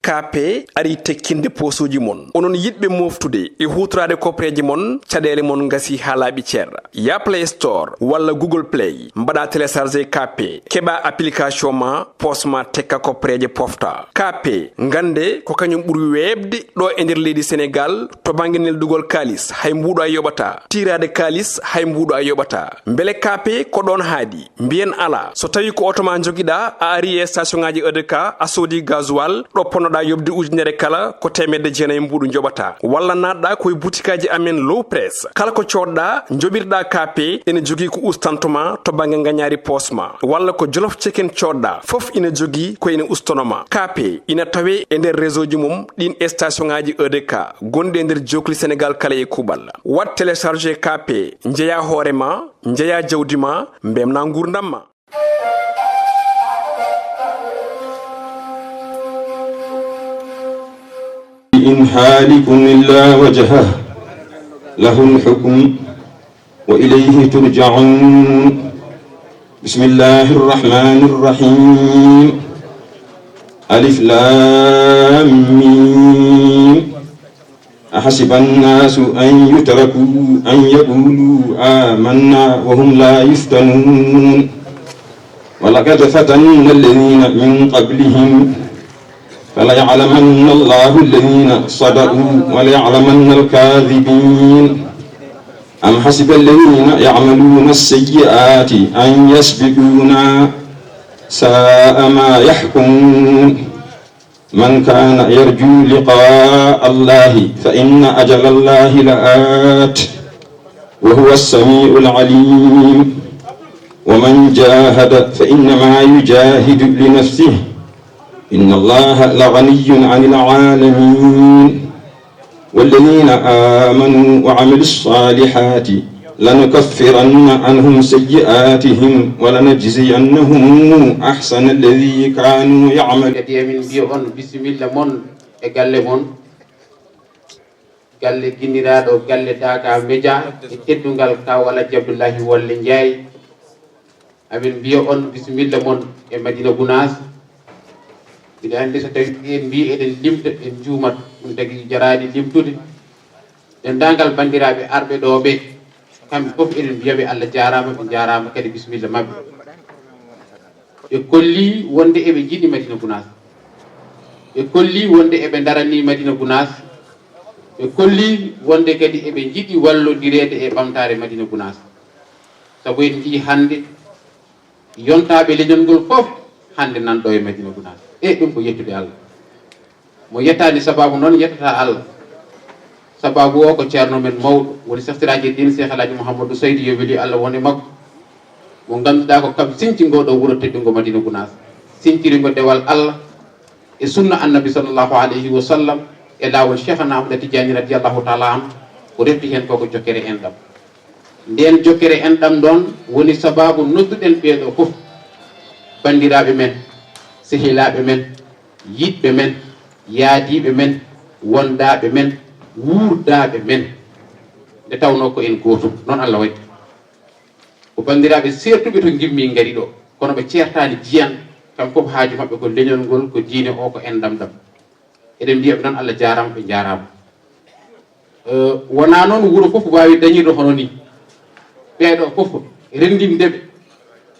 kape ari tekkinde posuji mon onon yidbe moftude e hutrade kopreji mon cadele mon ngasi halabi cer ya Play Store walla Google Play mbada télécharger kape keba application ma posma tekka kopreje pofta kape ngande ko kanyum buri webde do e nder leydi Sénégal to banginel dugol kalis hay mbudo a yobata tirade kalis hay mbudo a yobata mbele kape ko don haadi mbien ala so tawi ko otoma jogida a ari e station ngaji EDK a sodi gasoil do ponoda yobde ujunere kala ko temedde jeenay mbudu jobata walla nadda koy boutikaji amen low press kala ko codda jobirda kape ene jogi ko ustantoma to bange nganyari posma walla ko jolof chicken codda fof ina jogi ko ina ustonoma kape ina tawe e nder réseau ji mum din station ngaji EDK gonde nder jokli Sénégal kala e kubal wat télécharger kape njeya horema njeya jawdima mbemna ngurdamma إن حالك إلا وجهه له الحكم وإليه ترجعون بسم الله الرحمن الرحيم ألف لام ميم أحسب الناس أن يتركوا أن يقولوا آمنا وهم لا يفتنون ولقد فتنا الذين من قبلهم فليعلمن الله الذين صدقوا وليعلمن الكاذبين أم حسب الذين يعملون السيئات أن يسبقونا ساء ما يحكمون من كان يرجو لقاء الله فإن أجل الله لآت وهو السميع العليم ومن جاهد فإنما يجاهد لنفسه إن الله لغني عن العالمين والذين آمنوا وعملوا الصالحات لنكفرن عنهم سيئاتهم ولنجزينهم أحسن الذي كانوا يعملون. بسم الله من Galle mon Galle giniraɗo Galle Daaka Média e teddungal Kawal Abdullahi Wolle Ndiaye amin mbiya on bisimilla mon e Madina Gounass ina hande so tawi en mbi eɗen limta en juumat ɗum tagi jarani limtude dendagal bandiraɓe arɓe ɗo ɓe kamɓe fof eɗen mbiyaɓe Allah jarama ɓe jarama kadi bisimilla mabɓe ɓe kolli wonde eɓe jiiɗi Madina Gounass ɓe kolli wonde eɓe darani Madina Gounass ɓe kolli wonde kadi eɓe jiiɗi wallodirede e ɓamtare Madina Gounass saabu en jii hande yontaɓe leñol ngol fof hande nanɗo e Madina Gounass e ɗum ko yettude Allah mo yettani sababu noon yettata Allah sababu o ko ceerno men mawɗo woni saftiraji din Cheikh Alhaji Mouhamadou Seydou yo weeli Allah woni makko mo ganduɗa ko kam sinti ngoɗo wuuro teddungo Madina Gounass sintirigo dewal Allah e sunna annabi sallallahu alayhi wa sallam e lawol Cheikhna Ahmad Tidiane radiyallahu taala an ko refti hen koko jokkere enɗam nden jokkere enɗam ɗon woni sababu nodduɗen ɓeeɗo fof bandiraɓe men sehilaɓe men yiɗɓe men yaadiɓe men wondaɓe men wuurdaɓe men nde tawno ko en gotum noon Allah waɗi ko bandiraɓe sertuɓe to gimmi gaari ɗo kono ɓe ceertani jiyan kam fof haaju mabɓe ko leñol ngol ko diine o ko endam ɗam eɗen mbiyaɓe noon Allah jarama ɓe jarama wona noon wuuro fof wawi dañirde hono ni ɓeeɗo fof rendindeɓe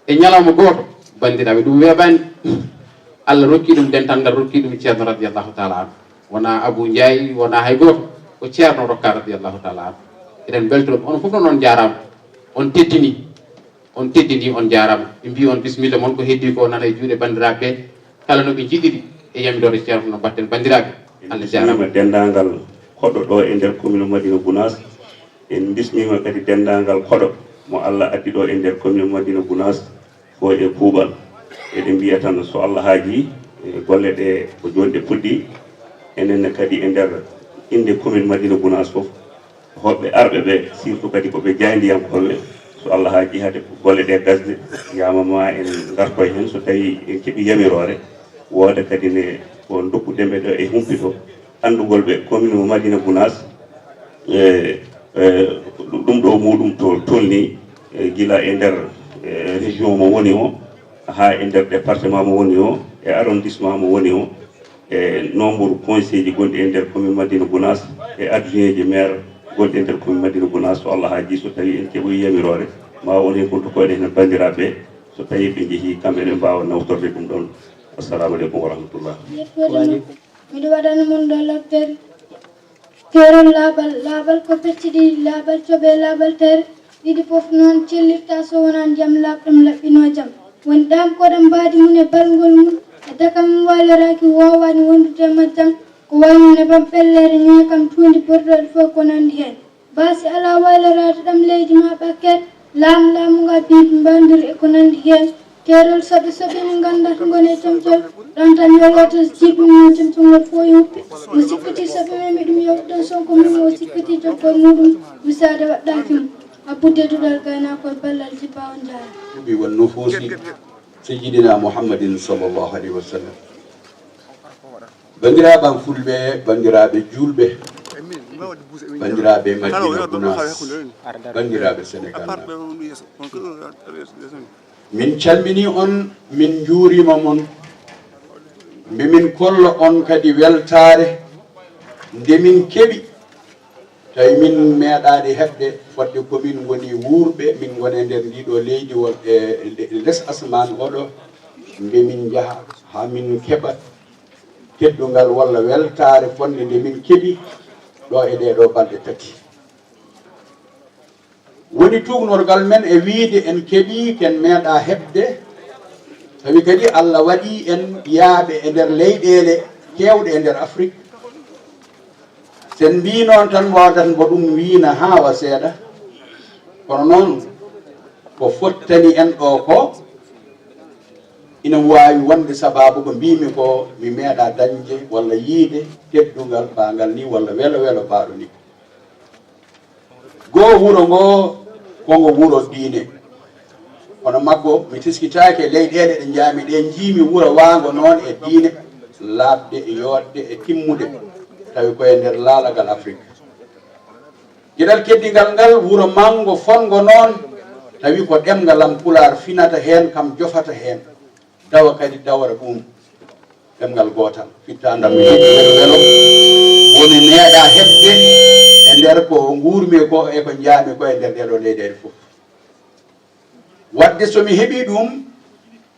e ñalawma goto bandiraɓe ɗum weɓani Allah rokki ɗum dental ngal rokki ɗum ceerno radiyallahu taala an wona Abou Ndiaye wona hay goto ko ceerno rokka radiyallahu taala an eɗen beltoɗo on fof noon on jarama on teddini on jarama ɓe mbi on bisimilla moon ko heddi ko nana e juuɗe bandiraɓe kala no ɓe jiɗiri e yamirode ceerno no mbatten bandiraɓe Allah jarama dendagal koɗɗo ɗo e nder commune Madina Gounass en bismima kadi dendagal koɗo mo Allah addi ɗo e nder commune Madina Gounass fo e kuuɓal eɗen mbiya tan so Allah haaji golle ɗe ko joni ɗe puɗɗi enen kadi e nder inde commune Madina Gounass fof hoɓɓe arɓe ɓe surtout kadi koɓe jaydiyankoɓe so Allah haaji hade golle ɗe gasde yamama en gartoy hen so tawi en keeɓi yamirore wooda kadi ne ko dokkuɗenɓe ɗo e humpito andugol ɓe commune Madina Gounass ɗum ɗo muɗum to tolni gila e nder région mo woni o ha e nder département mo woni o e arrondissement mo woni o e nombre conseil ji gonɗi e nder commune Madina Gounass e adjoint ji maire gonɗi e nder commune Madina Gounass so Allah haaji so tawi en keɓoyi yamirore ma won hen kontukoyɗe hen bandiraɓe so tawi ɓe jeehi kamɓe ne mbawa nawtorde ɗum ɗon. Assalamu aleykum wa rahmatullah. miɗo waɗana mon ɗo laftere teron laabal ko pecciɗi laabal coɓe laabal tere ɗiɗi fof noon cellirta so wonan jaam laaɓɗam laɓɓino jaam woni ɗam koɗam mbaadi mum e balngol mum e dakam waloraki wowani wondude majjam ko wayno nebam ɓellere ñookam tuundi borɗoɗe fof ko nandi hen baasi ala waylorade ɗam leydi ma ɓakket laamuga biibi mbandiri e ko nandi hen terol soɓe min gandata gone comcol ɗon tan yoloto jiɓino comcongol fo yuppi mo sikkiti soɓe men miɗum yewtuɗon sonko mum o sikkiti joggol muɗum misade waɗɗaki mum abudde duɗal gaynakol ballal jibba on jaara والنفوس سيدنا محمد صلى الله عليه وسلم bandiraɓe fulɓe bandiraɓe julɓe bandiraɓe Madina Gounass bandiraɓe Sénégal min calmini on min juurima mon mbimin kolla on kadi weltare nde min keɓi tawi min meeɗaade heɓde fodde komin woni wuurɓe min gone nder ndiɗo leydi less asman oɗo nde min jaha ha min keɓa teddungal walla weltare fonde nde min keɓi ɗo e ɗeɗo balɗe tati woni tugnorgal men e wiide en keɓi ken meeɗa heɓde tawi kadi Allah waɗi en yaaɓe e nder leyɗele kewɗe e nder Afrique sen mbi noon tan wadan bo ɗum wiina hawa seeɗa kono noon ko fottani en ɗo ko ina wawi wonde sababu ko mbimi ko mi meeɗa dañde walla yiide teddungal bangal ni walla welo welo baɗo ni goo wuro ngo kongo wuro diine kono maggo mi tiskitake leyɗele ɗe jaami ɗe jiimi wuro wango noon e diine labde e yodde e timmude tawi koye nder laalagal Afrique gueɗal keddigal ngal wuro mango fongo noon tawi ko ɗemgalam Pulaar finata hen kam jofata hen dawa kadi dawara ɗum ɗemgal gotal fittandam mi heɓi welo woni meeɗa heɓde e nder ko guurmi ko e ko jaami ko e nder ɗeɗo leyɗele fof wadde somi heeɓi ɗum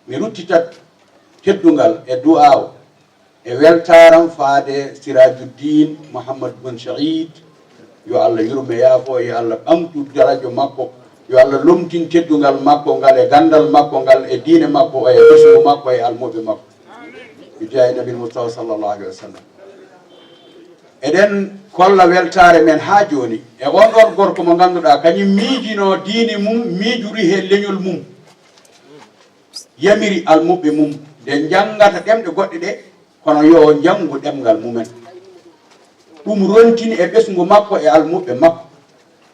mi ruttitat teddungal e du'aw e weltaram faade Sirajuddin Mouhammad Bun Saïd yo Allah yurme yaafo yo Allah ɓamtu darajo makko yo Allah lomtin teddungal makko ngal e gandal makko ngal e diine makko e ɓesgu makko e almuɓe makko mi jeeyi nabil Mustafa sallllahu alayhi wa sallam eɗen kolla weltare men ha joni e on ɗon gorko mo ganduɗa kañum miijino diine mum miijuri he leñol mum yamiri almuɓe mum nde janggata ɗemɗe goɗɗe ɗe kono yo janngu ɗemgal mumen ɗum rontini e ɓesgu makko e almuɓe makko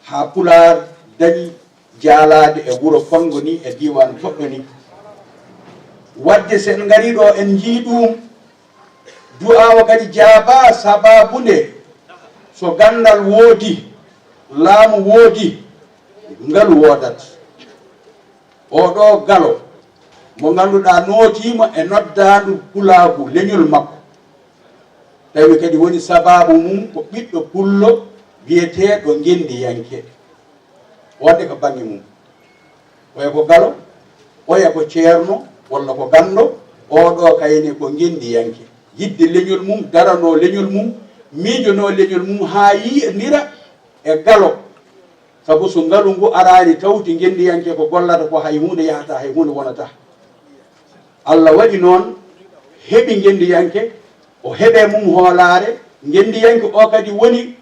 ha Pulaar dañi jaalade e wuro fongo ni e diwan toɗɗo ni wadde sen ngari ɗo en jii ɗum du'awa kadi jaaba sababu nde so gandal woodi laamu woodi ngal wodat oɗo galo mo ganduɗa nootima e noddandu pulaagu leñol makko tawi kadi woni sababu mum ko ɓiɗɗo pullo biyeteɗo gendi yanke wonde ko bangi mum oya ko galo oya ko ceerno walla ko gando oɗo kayne ko gendi yanke yidde leñol mum darano leñol mum miijono leñol mum ha yiyodira e galo sabu so ngalu ngu arani tawti gendi yanke ko gollata ko hay hunde yahata hay hunde wonata Allah waɗi noon heɓi gendi yanke o heɓe mum hoolare gendi yanke o kadi woni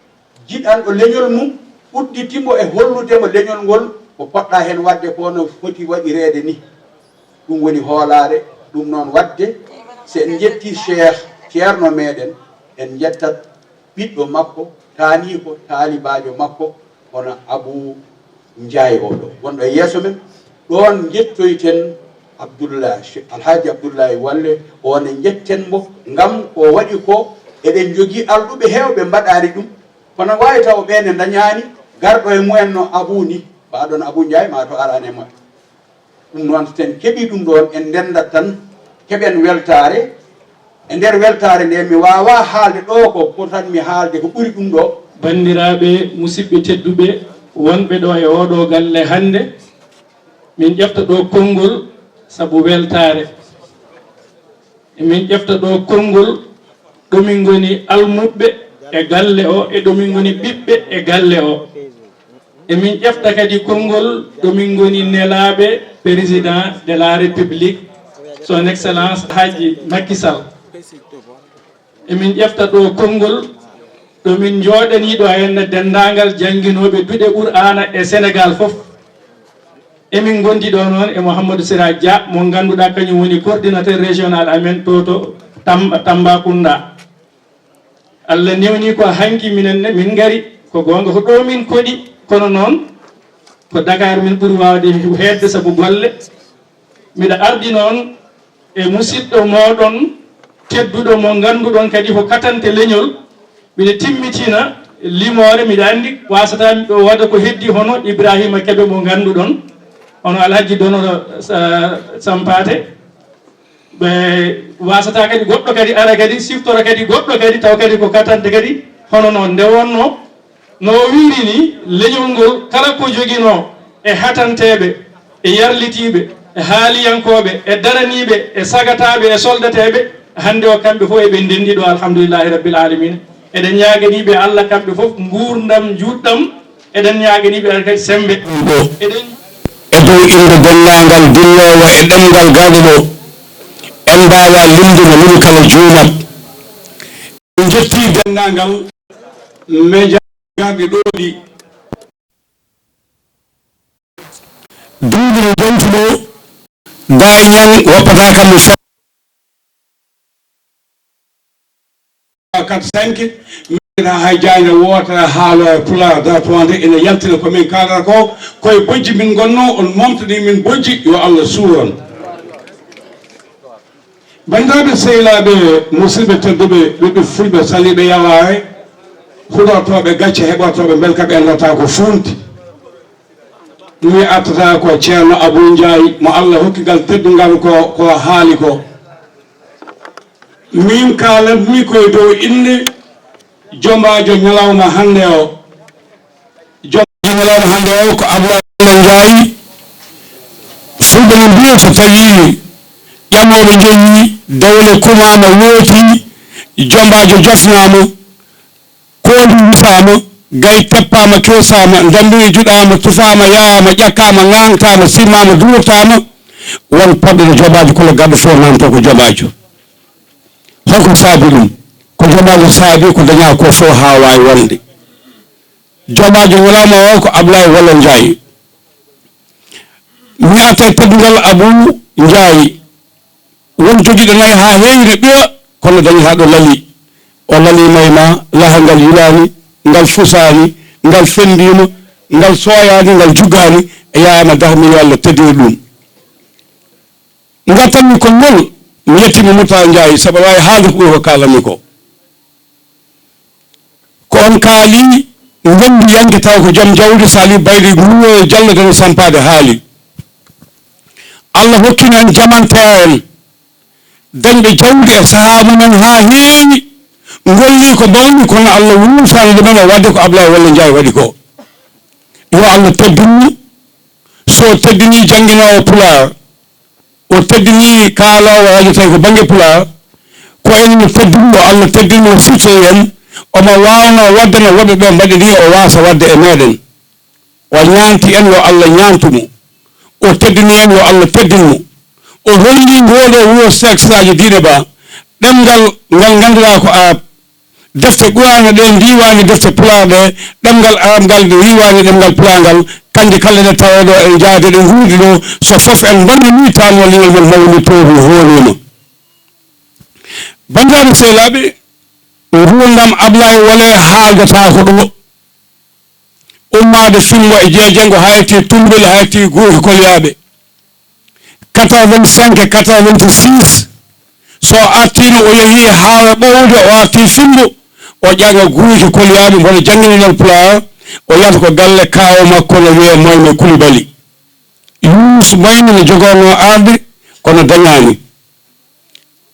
jiɗanɗo leñol mum udditimo e holludemo leñol ngol ko poɗɗa hen wadde ko no foti waɗirede ni ɗum woni hoolare ɗum noon wadde se en jetti cheikh ceerno meɗen en jettat ɓiɗɗo makko taani ko taalibajo makko hono Abou Ndiaye oɗo wonɗo e yeeso men ɗon jettoyten Abdoullahi Alhaji Abdoullahi Walle on e jettenmo ngam ko waɗi ko eɗen jogui alɗuɓe hewɓe mbaɗari ɗum kono wawi taw ɓene dañani garɗo e mumen no Abou ni mbaɗon Abou Ndiaye ma to arane ma ɗum noon ten keeɓi ɗum ɗon en ndendat tan keɓen weltare e nder weltare nde mi wawa haalde ɗo ko potanmi haalde ko ɓuri ɗum ɗo. bandiraɓe musidɓe tedduɓe wonɓe ɗo e oɗo galle hande min ƴefta ɗo konngol sabu weltare min ƴefta ɗo konngol ɗomin goni almuɓɓe e galle o e ɗomin goni ɓiɓɓe e galle o emin ƴefta kadi konngol ɗomin goni nelaɓe président de la république son excellence Haji Macky Sall emin ƴefta ɗo konngol ɗomin jooɗaniɗo henna dendagal jangguinoɓe duuɗe Qur'ana e Sénégal foof emin gondi ɗo noon e Mouhamadou Sira Dia mo ganduɗa kañum woni coordinateur régional amen to Tambacounda. Allah newni ko hanki minenne min gari ko gonga ko ɗo min koɗi kono noon ko Dakar min ɓuuri wawde hedde saabu golle mbiɗa ardi noon e musidɗo moɗon tedduɗo mo ganduɗon kadi ko katante leñol mbiɗa timmitina limore mbiɗa andi wasata ɗo waɗa ko heddi hono Ibrahima Kebe mo ganduɗon hono Alhaji Donoro Sampate ɓe wasata kadi goɗɗo kadi ara kadi siftora kadi goɗɗo kadi taw kadi ko katante kadi hono noon nde wonno no wiiri ni leñol ngol kala ko joguino e hatanteɓe e yarlitiɓe e haaliyankoɓe e daraniɓe e sagataɓe e soldateɓe hande o kamɓe fof eɓe ndendi ɗo alhamdulillahi rabbil alamin eɗen ñaganiɓe Allah kamɓe fof gurdam juɗɗam eɗen ñaganiɓe kadi sembe eɗen e dow inde dendagal dillowo e ɗemgal gaɗo ɗo en mbawa limdude min kala juumat en jetti dendagal média gaɓe ɗo ɗi duuɓi no jontuɗo dañan woppata kam 4-5 mira hay jayne woota haalo e pulaar da toonde ene yaltina komin kalata ko koye bojji min gonno on momtani min bojji yo Allah suuron bandiraɓe sehilaɓe musidɓe tedduɓe ɓiɓɓe fulɓe saliɓe yawaye huɗotoɓe gacce heɓotoɓe belka ɓe endata ko funti ɗumi attata ko ceerno Abou Ndiaye mo Allah hokkigal teddungal ko haali ko min kalatmi koye dow inde jombajo ñalawma hande o jombajo ñalawma hande o ko Abdoulaye Ndiaye fulɓe no mbiya so tawi ƴamoɓe jeeyi dawle kumama wooti jombajo jofnama kooli wisama gay teppama kesama dambiri juɗama tufama yahama ƴakkama gantama simmama durtama won poɗɗo no jobajo kolo gaddo fo nanto ko jobajo holko saabi ɗum ko jobajo saabi ko daña ko fo ha wawi wonde jobajo ñalawma o ko Abdoulaye Walo Ndiaye mi atta teddugal Abou Ndiaye won joguiɗo nayi ha heewide ɓiwa kono dañi ha ɗo laali o laali mayma lahangal yulani ngal fusani ngal fendima ngal soyani ngal juggani e yayama dahmi yo Allah teddiri ɗum gattanmi ko ngol mi yettimi Mouta Ndiaye saabu wawi haalde ko ɓuri ko kalanmi ko on kaali gondi yangue taw ko joom jawdi sali baydi muwo jallode no sampade haali Allah hokkino en jamanteya en dañɓe jawdi e saaha mumen ha heewi golli ko bawɗi kono Allah wurtani ɗumen o wadde ko Abdoulaye Walo Ndiaye waɗi ko yo Allah teddinni so teddini jangguinowo Pulaar o teddini kaalowo radio tawi ko banggue Pulaar ko en teddinno Allah teddinno fito en omo wawno wadde no woɓɓe ɓe mbaɗi ni o wasa wadde e meɗen o ñanti en yo Allah ñantumo o teddini en yo Allah teddinmo o holli ngoɗo wuro sexaji diine ba ɗemgal ngal ganduɗa ko a defte Qur'ana ɗe ndiwani defte Pulaar ɗe ɗemgal arabgal ɗe riwani ɗemgal Pulaar ngal kanƴe kala ɗe taweɗo en jaade ɗe huudi ɗo so foof en bandini tan walligal men mawni tohu hoorima bandiraɓe sehilaɓe gurdam Abdoulaye Walo haaldata ko ɗo ummade filmo e jeejengo ha yetti Tumbel ha yetti Guuhi Kolyaɓe 85 e 86 so artino o yeehi haawe ɓowde o arti filmo o ƴaga Guuhi Kolyaɓe mboɗo jangguinal Pulaar o yata ko galle kawo makko no wiye Moyme Coulibaly Youssou Moyme ne jogono arde kono dañani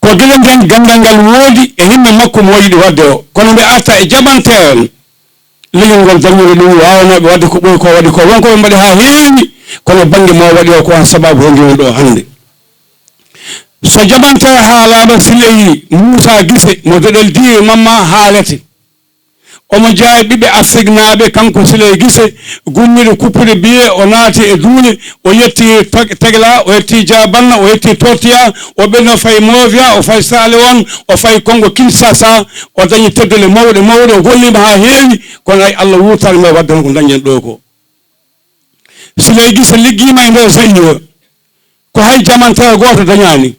ko ko gila nden gandal ngal woodi e himɓe makko mo yiɗi wadde o kono ɓe arta e jaɓantewon leñol ngol dañude ɗum wawanoɓe wadde ko ɓoyi ko waɗi ko wonko ɓe mbaɗi ha heewi kono banggue mo waɗi o ko han sababu ho ngiwon ɗo hannde so jaɓantewe haalama Siley Moussa Guissé mo doɗel diwi mamma haalete omo jaayi ɓiɓɓe Afrique naaɓe kanko Siley Guissé gummiɗo kuppude biye o naati e duule o yetti Tegla o yetti Diabanna o yetti Tortiya o ɓenno fayi Movia o fayi Sale on o fayi Congo Kinshasa o dañi teddole mawɗe mawɗe o gollima ha heewi kono ay Allah wurtani me wadde ko dañen ɗo ko Siley Guissé liggima e nder Zaïre ko hay jamantewe goto dañani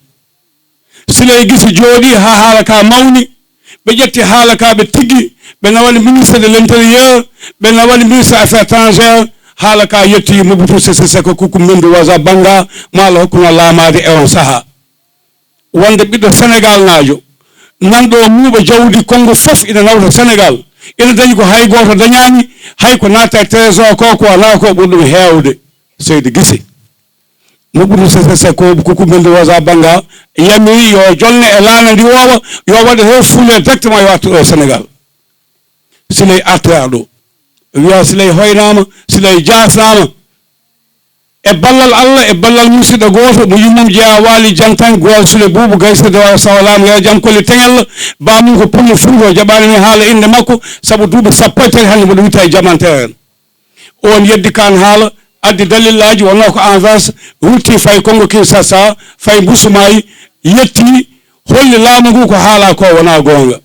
Siley Guissé jooɗi ha haala ka mawni ɓe ƴetti haala ka ɓe tigui ɓe nawani ministre de l'intérieur ɓe nawani ministre affaires étrangères haala ka yetti Mobutu Sese Seko Kuku Mendu Waza Banga mo Allah hokkuno laamade e on saaha wonde ɓiɗɗo Sénégal najo nanɗo muuɓe jawdi Congo fof ina nawta Sénégal ina dañi ko hay goto dañani hay ko natta e trésor ko ala ko ɓuri ɗum hewde Seydi Guissé Mobutu Sese Seko Kuku Mendu Waza Banga yami yo jonne e laana ndi wowa yo waɗa he fuule directement yo wattu ɗo Sénégal Siley artira ɗo wiya Siley hoynama Siley jasnama e ballal Allah e ballal musidɗo goto mo yummum jeeya waali jantan goal Siley Boubou Gaysede sawalama ya jam kolli teŋel bamum ko pullo fuuto jaɓani mi haala inde makko saabu duuɓi sappo e tati hannde mboɗo witta e jamantere en on yeddi kan haala addi dalillaji wonno ko envers wurti fay Congo Kinshasa fay Mbusumayi yetti holli laamu ngu ko haala ko wona gonga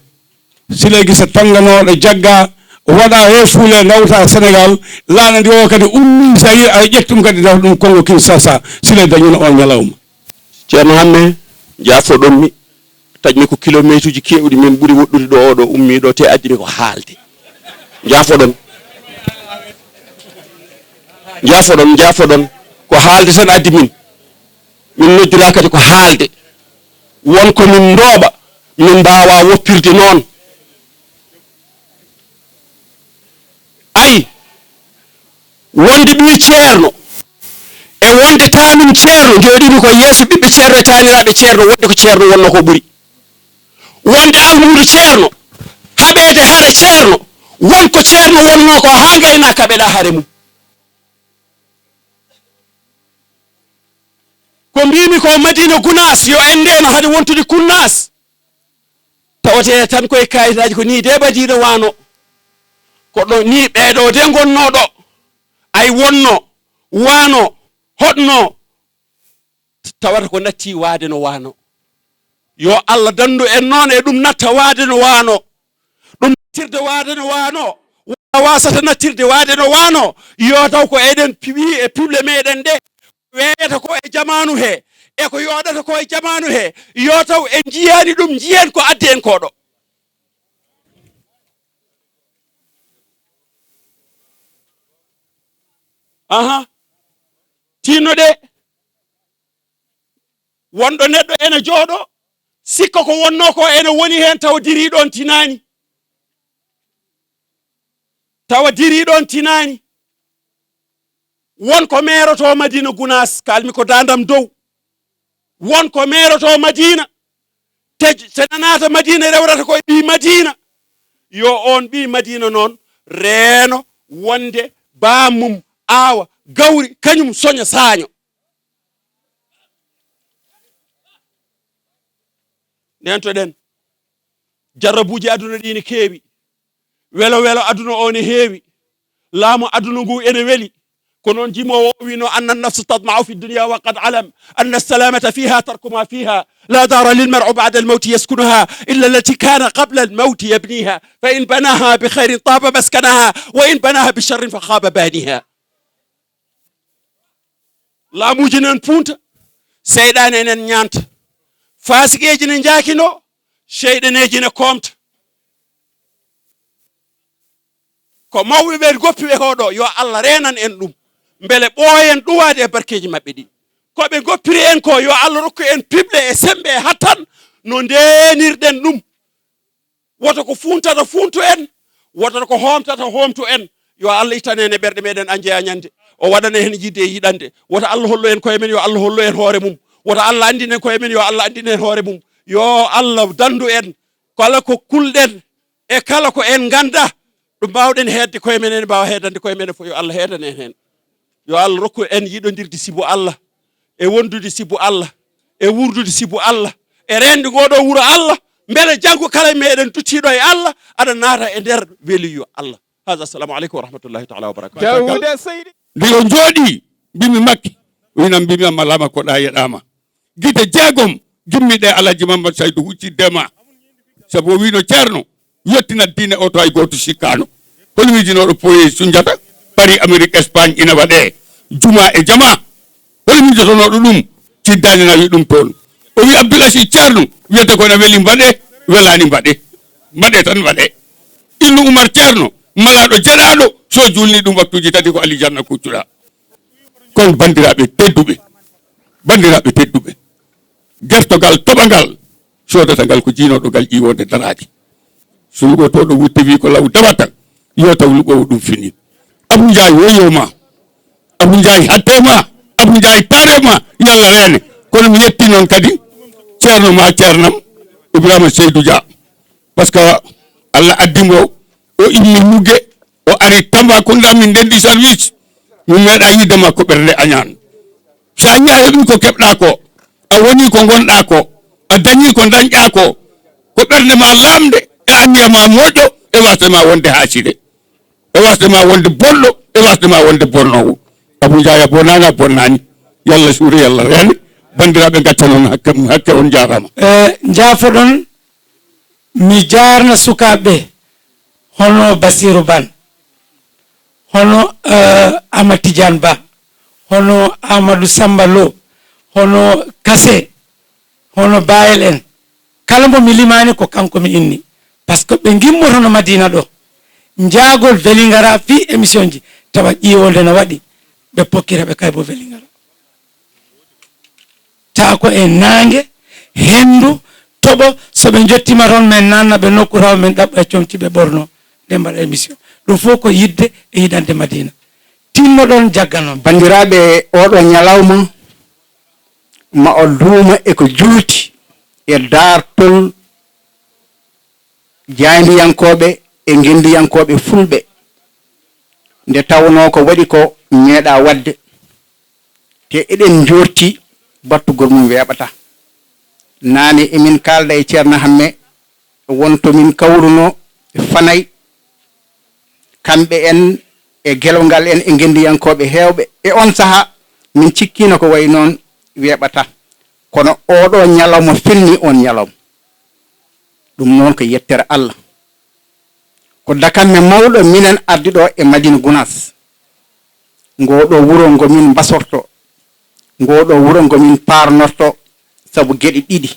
Siley Guissé tonganoɗo jagga waɗa he fuule nawta Sénégal laana ndi o kadi ummi Zaïre ay ƴettum kadi daw ɗum Congo Kinshasa Siley dañino on ñalawma ceerno hamme jaafoɗonmi taƴmi ko kilométre uji kewɗi min ɓuuri woɗɗude ɗo oɗo ummiɗo te addimi ko haalde jaafoɗon jaafoɗon ko haalde tan addi min noddira kadi ko haalde wonko min ndooɓa min mbawa woppirde noon ayi wonde ɓi ceerno e wonde tanum ceerno jooɗimi ko yeeso ɓiɓɓe ceerno e taniraɓe ceerno wonde ko ceerno wonno ko ɓuuri wonde almudo ceerno haɓede haare ceerno wonko ceerno wonno ko ha gaynaka ɓeɗa haare mum ko mbimi ko Madina Gounass yo endeno hade wontude Kunnas tawate tan koye kayitaji ko ni de Madina wano ko ɗo ni ɓeɗo de gonno ɗo ay wonno wano hoɗno tawata ko natti waade no wano yo Allah dandu en noon e ɗum natta waade no wano ɗum nattirde waade no wano wasata nattirde waade no wano yo taw ko eɗen piwi e pulle meɗen de weeyata ko e jamanu he e ko yoɗata ko e jamanu he yo taw en jiyani ɗum jiyen ko addi en koɗo aha tinno de wonɗo neɗɗo ene jooɗo sikka ko wonno ko ene woni hen tawa diriɗon tinani wonko meroto Madina Gounass kalmi ko dandam dow wonko meroto Madina tenanata Madina rewrata koye ɓi Madina yo on ɓi Madina noon reeno wonde bamum aawa gawri kañum soña saaño nentoɗen jarrabuji aduna ɗi ne keewi welo aduna o ne heewi laamu aduna ngu ene weli ko noon jimowo o wino anna nafsu tadma'u fi dunya wa qad alam anna salamata fiha tarku ma fiha لا دار للمرء بعد الموت يسكنها إلا التي كان قبل الموت يبنيها فإن بناها بخير طاب مسكنها وإن بناها بشر فخاب بانيها لا موجنن فونت سيدان إنن نيانت فاسقيجن نجاكينو شيدنيجن كومت ko mawɓe ɓe goppi ɓe koɗo yo Allah renan en ɗum beele ɓooyen ɗuwade e barkeji maɓɓe ɗi koɓe goppiri en ko yo Allah rokku en pible e sembe e hattan no ndenirɗen ɗum woto ko funtata funtu en woto ko homtata homtu en yo Allah ittane en e ɓerɗe meɗen anjeya ñande o waɗane hen yidde e yiɗande woto Allah hollo en koye men yo Allah hollo en hoore mum woto Allah andinen koye men yo Allah andinen hoore mum yo Allah dandu en kala ko kulɗen e kala ko en ganda ɗum mbawɗen hedde koye menen mbawa hedande koye menen fof yo Allah hedane en hen yo Allah rokku en yiɗodirde sibu Allah e wondude sibu Allah e wurdude sibu Allah e rende goɗo wuro Allah beele janggo kala meɗen tuttiɗo e Allah aɗa naata e nder weliyo Allah hada assalamu aleykum wa rahmatullahi taala wa barakatuh ndiyo jooɗi mbimi makki winam mbimi amma lama koɗa yeɗama guide jeegom gimmiɗe alaji mamadou saydou hucciddema sabu o wino ceerno yettinat diine o to hay goto sikkano hono mijinoɗo poye sunjata paris amérique espagne ina waɗe juma e jama hono mijotonoɗo ɗum ciddani nawi ɗum toon o wi abdoulasid ceerno wiyete kono weli mbaɗe welani mbaɗe tan mbaɗe innu oumar ceerno malaɗo jeɗaɗo so julni ɗum waktuji tati ko alijanna kuccuɗa kono bandiraɓe tedduɓe gertogal toɓagal sodata ngal ko jinoɗo ngal ƴiwonde daraji so lugotoɗo wutte wi ko law dawata yo taw lugowo ɗum fini abou ndiaye woyoma abou ndiaye hattema abou ndiaye tarema yalla rene kono mi yetti noon kadi ceerno ma ceernam ibrahima seydou dia par ce que allah addimo o immi mugge o ari Tambacounda min ndendi service min meeɗa yidde makko ɓerde añan sa ñaheɓi ko keɓɗa ko a woni ko gonɗa ko a dañi ko dañƴa ko ɓerde ma lamde e anniya ma moƴƴo e wasdema wonde haaside e wasdema wonde bonɗo e wasdema wonde bonnowo abou ndiaye bonani a bonnani yallah suuri yallah rene bandiraɓe gacca noon hakke on jarama jaafoɗon mi jarna sukaɓe hono Basirou Ban hono Amadou Tidiane Ba hono Amadou Samba Lo hono Kassé hono Bayel en kala mo mi limani ko kanko mi inni par ce que ɓe gimmotono Madina ɗo jaagol welingara fi émission ji tawa ƴiwonde no waɗi ɓe pokkira ɓe kaybo welingara taa ko e nangue hendu toɓo soɓe jottima toon min nanna ɓe nokku taw min ɗaɓɓa e comci ɓe ɓorno nde mbaɗa émission ɗum fof ko yidde e yiɗande Madina tinnoɗon jagga noon bandiraɓe oɗo ñalawma ma o duuma eko juuti e dartol jayndiyankoɓe e gendiyankoɓe fulɓe nde tawno ko waɗi ko meeɗa wadde te eɗen jorti battugol mum weeɓata naane emin kalda e ceerno hamme wonto min kawruno fanay kamɓe en e gelongal en e gendiyankoɓe hewɓe e on saaha min cikkino ko way noon weeɓata kono oɗo ñalawma felni on ñalawma ɗum noon ko yettere Allah ko dakanme mawɗo minen ardiɗo e Madina Gounass ngoɗo wuro ngomin basorto ngoɗo wuro ngomin parnorto sabu geɗe ɗiɗi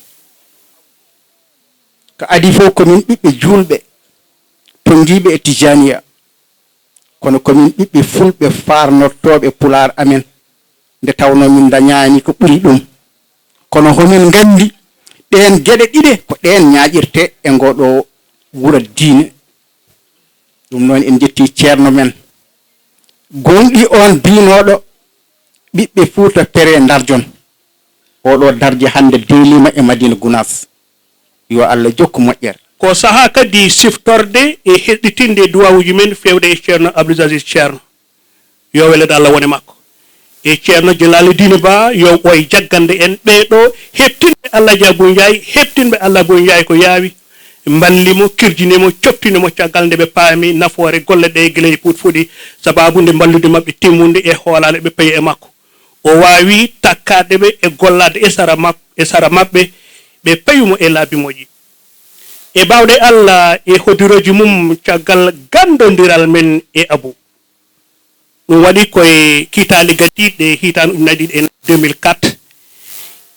ko adi fof komin ɓiɓɓe julɓe tongiɓe e tijaniya kono komin ɓiɓɓe fulɓe farnortoɓe pulaar amen nde tawno min dañani ko ɓuri ɗum kono homin gandi ɗen geɗe ɗiɗe ko ɗen ñaƴirte e ngoɗo wuro diine ɗum noon en jetti ceerno men gonɗi on binoɗo ɓiɓɓe Fuuta Pere darjon oɗo darje hande deelima e Madina Gounass yo Allah jokku moƴƴere ko saha kadi siftorde e heɗɗitinde duwawuji men fewde e ceerno Abdoul Aziz ceerno yo welede Allah wone makko e ceerno Jalal Dine Ba yo ɓoye jaggande en ɓeɗo heɓtinɓe Allah Abou Ndiaye heɓtinɓe Allah Abou Ndiaye ko yaawi mballimo kirjinimo coptinimo caggal nde ɓe paami nafoore golle ɗe guila e Fuuɗi sababu nde mballude mabɓe timmude e hoolade ɓe payi e makko o waawi takkade ɓe e gollade e sara mabɓe ɓe payumo e laabi moƴƴi e bawɗe Allah e hodiroji mum caggal gandodiral men e Abou ɗum waɗi koye kiitali gatiɗe hitande ujunnaje ɗiɗi e 2004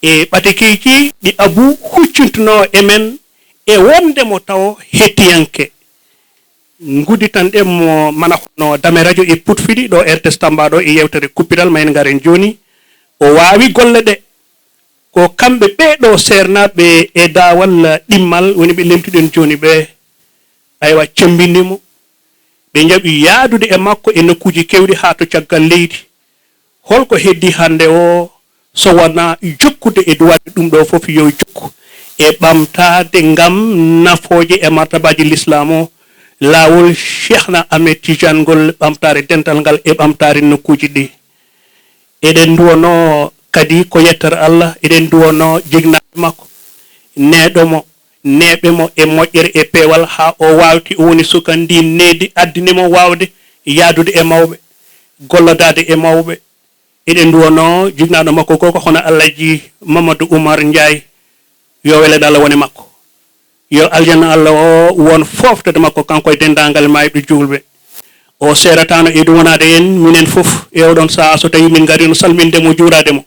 e ɓatekeji ɗi Abou huccintuno emen e wondemo taw hettiyanke gudditanɗe mo mana hono Dame radio e Putfiɗi ɗo RTS Tamba ɗo e yewtere kuppiral ma en garen joni o waawi golle ɗe ko kamɓe ɓeɗo sernaɓe e dawal ɗimmal woni ɓe lemtuɗen joni ɓe aywa cembinimo ɓe jaɓi yaadude e makko e nokkuji kewɗi ha to caggal leydi holko heddi hande o so wona jokkude e duwaɗe ɗum ɗo fof yo jokku e ɓamtade ngam nafoje e martabaji l'islam o lawol cheikhna Ahmed Tidiane ngol ɓamtare dental ngal e ɓamtare nokkuji ɗi eɗen duwono kadi ko yettere Allah eɗen duwono jignaɓe makko neɗomo neɓemo e moƴƴere e peewal ha o wawti o woni suka ndi needi addinimo wawde yaadude e mawɓe gollodade e mawɓe eɗen duwono jignaɗo makko koko hono Alhaji Mamadou Oumar Ndiaye yo welede Allah woni makko yo aljanna Allah o won foftode makko kanko e dendagal mayɓe julɓe o seeratano e duwonade en minen fof e oɗon saha so tawi min garino salmindemo juurademo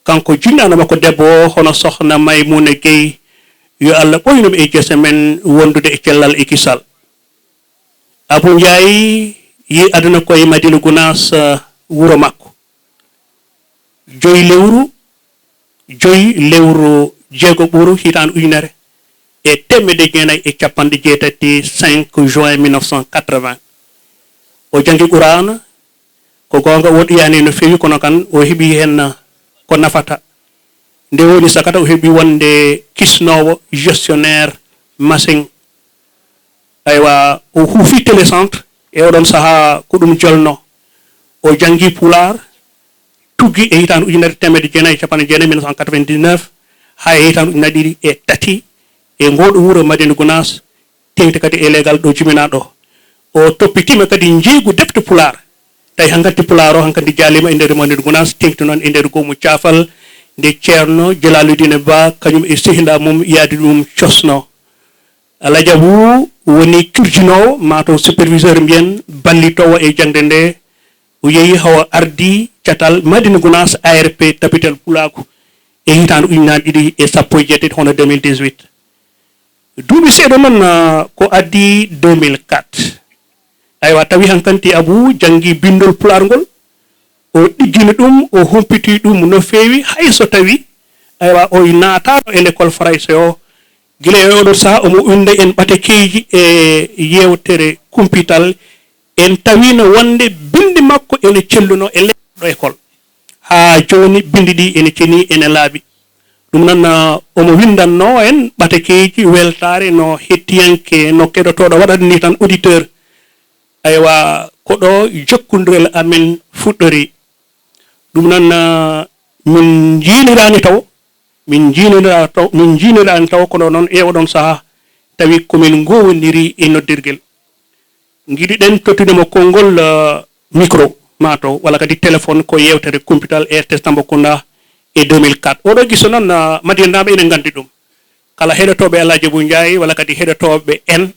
kanko jinnaɗo makko debbo o hono sohna Maymouna Gueye yo Allah ɓoynum e jesse men wondude e cellal e kisal Abou Ndiaye yi aduna koye Madina Gounass wuro makko joyi lewru jeego ɓuru hitande ujunere e temedde jeenayyi e capanɗe jeetati 5 juin 1980 o jangi Qur'an ko gonga woɗɗoyani no fewi kono kan o heeɓi hen ko nafata nde woni sakata o heeɓi wonde kisnowo gestionnaire machine aywa o huufi télécentre e oɗon saaha ko ɗum jolno o jangi Pulaar tuggi e hitande ujunere temedde jeenayyi capanɗe jeenayyi 1999 ha e hitande ujunere ɗiɗi e tati e ngoɗo wuro Madina Gounass tengti kadi e legal ɗo juminaɗo o toppitima kadi jeygu defte Pulaar tawi hankkadi Pulaar o hankkadi jaalima e nder Madina Gounass tengti noon e nder gomu caafal nde ceerno Jalaluddin Ba kañum e sehinda mum yaadi ɗum cosno Alhaji Abou woni kirjinowo mataw superviseur mbiyen ballitowo e jangde nde o yeehi hawa ardi catal Madina Gounass ARP tapitel Pulaku e hitande ujunnaje ɗiɗi e sappo e jeetati hono 2018 duuɓi seeɗa noon ko addi 2004 aywa tawi hankanti Abou jangi bindol Pulaar ngol o ɗiggini ɗum o humpiti ɗum no feewi hay so tawi aywa o naatano e l'école français o gila e oɗon saaha omo unda en ɓatekeji e yewtere kumpital en tawino wonde bindi makko ene celluno e leɗɗo école ha joni bindi ɗi ene ceni ene laaɓi ɗum noon omo windanno en ɓatekeji weltare no hettiyanke no keɗotoɗo waɗata ni tan auditeur aywa koɗo jokkodirel amen fuɗɗori ɗum noon min jiinirani taw min jiinirani taw kono noon e oɗon saaha tawi komin gowodiri e noddirguel giɗiɗen tottudemo konngol micro mataw walla kadi téléphone ko yewtere computal RTS Tambacounda e 2004 oɗo guiso noon madinaɓe enen gandi ɗum kala heɗotoɓe Alhaji Abou Ndiaye walla kadi heɗotoɓe en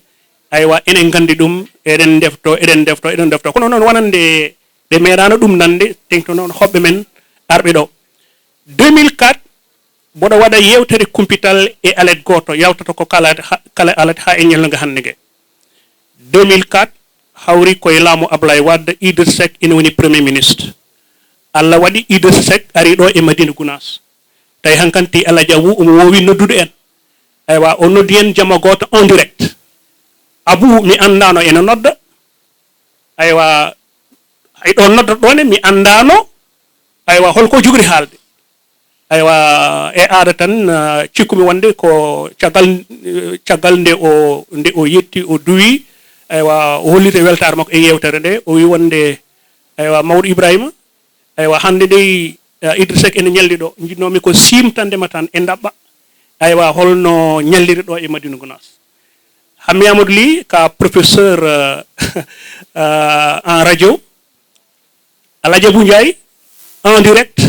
aywa enen gandi ɗum eɗen defto kono noon wonande ɓe meeɗano ɗum nande tengto noon hoɓɓe men arɓe ɗo 2004 boɗo waɗa yewtere kumpital e alet goto yawtata ko kala alet ha e ñalluga hande gue 2004 hawri koye laamu Ablaye Wade Idrissa Seck ina woni premier ministre Allah waɗi Idrissa Seck ari ɗo e Madina Gounass tawi hankanti Alhaji Abou omo wowi noddude en aywa o noddi en jamma goto en direct Abou mi andano ene nodda aywa hay ɗo nodda ɗone mi andano aywa holko jogori haalde aywa e aada tan cikkumi wonde ko caggal nde o yetti o duwi aywa o holliti weltare makko e yewtere nde o wi wonde aywa mawɗo Ibrahima aywa hande nde Idrissa Seck ene ñalli ɗo jinnomi ko simtandema tan e daɓɓa aywa holno ñalliri ɗo e Madina Gounass Hammi Amadou Ly ka professeur en radio Alhaji Abou Ndiaye en direct